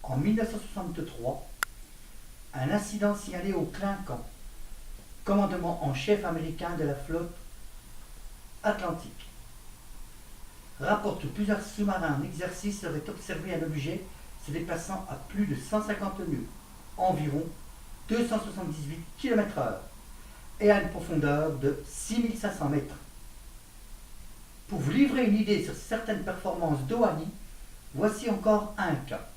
En 1963, un incident signalé au Clinquant, commandement en chef américain de la flotte atlantique, rapporte que plusieurs sous-marins en exercice auraient observé un objet se déplaçant à plus de 150 nœuds, environ 278 km/h, et à une profondeur de 6500 mètres. Pour vous livrer une idée sur certaines performances d'Ohani, voici encore un cas.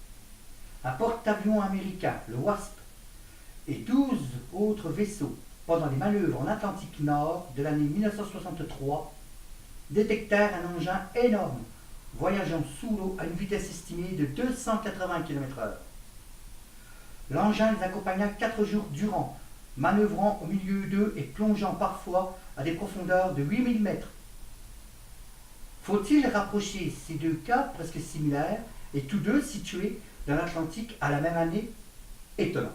Un porte-avions américain, le Wasp, et 12 autres vaisseaux, pendant les manœuvres en Atlantique Nord de l'année 1963, détectèrent un engin énorme, voyageant sous l'eau à une vitesse estimée de 280 km/h. L'engin les accompagna 4 jours durant, manœuvrant au milieu d'eux et plongeant parfois à des profondeurs de 8000 mètres. Faut-il rapprocher ces deux cas presque similaires et tous deux situés dans l'Atlantique à la même année? Étonnant.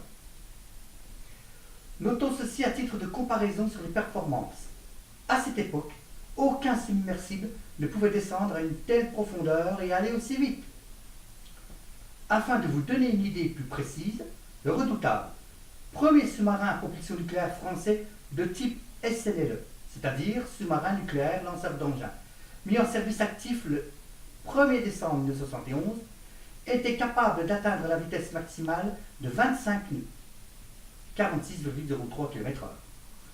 Notons ceci à titre de comparaison sur les performances. À cette époque, aucun submersible ne pouvait descendre à une telle profondeur et aller aussi vite. Afin de vous donner une idée plus précise, le Redoutable, premier sous-marin à propulsion nucléaire français de type SNLE, c'est-à-dire sous-marin nucléaire lanceur d'engins, mis en service actif le 1er décembre 1971, était capable d'atteindre la vitesse maximale de 25 nœuds, 46,03 km/h,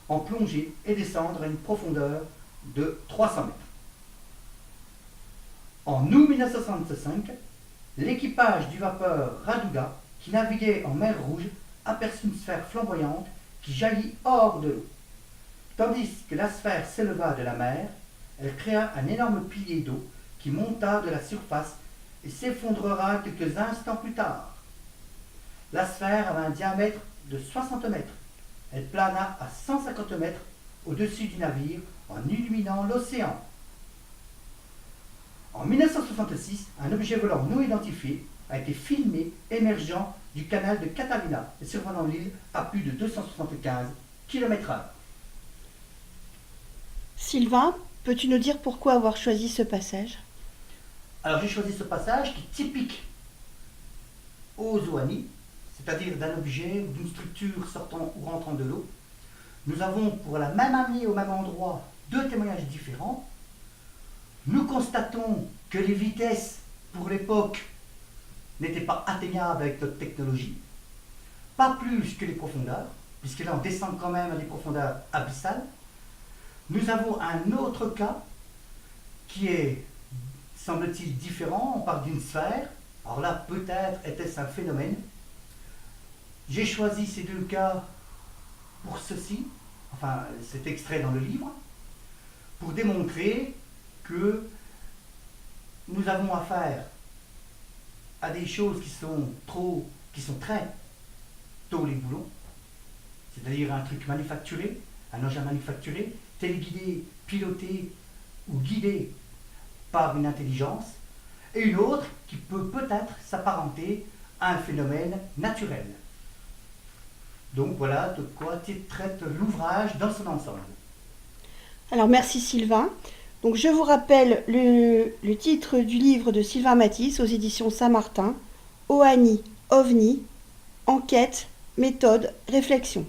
en plongée et descendre à une profondeur de 300 mètres. En août 1965, l'équipage du vapeur Raduga, qui naviguait en mer Rouge, aperçut une sphère flamboyante qui jaillit hors de l'eau. Tandis que la sphère s'éleva de la mer, elle créa un énorme pilier d'eau qui monta de la surface et s'effondrera quelques instants plus tard. La sphère avait un diamètre de 60 mètres. Elle plana à 150 mètres au-dessus du navire en illuminant l'océan. En 1966, un objet volant non identifié a été filmé émergeant du canal de Catalina et survolant l'île à plus de 275 km/h. Sylvain, peux-tu nous dire pourquoi avoir choisi ce passage? Alors j'ai choisi ce passage qui est typique aux Oani, c'est-à-dire d'un objet ou d'une structure sortant ou rentrant de l'eau. Nous avons pour la même année au même endroit deux témoignages différents. Nous constatons que les vitesses pour l'époque n'étaient pas atteignables avec notre technologie, pas plus que les profondeurs, puisque là on descend quand même à des profondeurs abyssales. Nous avons un autre cas qui est, semble-t-il, différent. On parle d'une sphère. Alors là, peut-être était-ce un phénomène. J'ai choisi ces deux cas pour ceci, enfin cet extrait dans le livre, pour démontrer que nous avons affaire à des choses qui sont très tôt les boulons, c'est-à-dire un truc manufacturé, un engin manufacturé, téléguidé, piloté ou guidé par une intelligence, et une autre qui peut peut-être s'apparenter à un phénomène naturel. Donc voilà de quoi traite l'ouvrage dans son ensemble. Alors merci Sylvain. Donc je vous rappelle le titre du livre de Sylvain Mathis aux éditions Saint-Martin, Oani, OVNI, enquête, méthode, réflexion.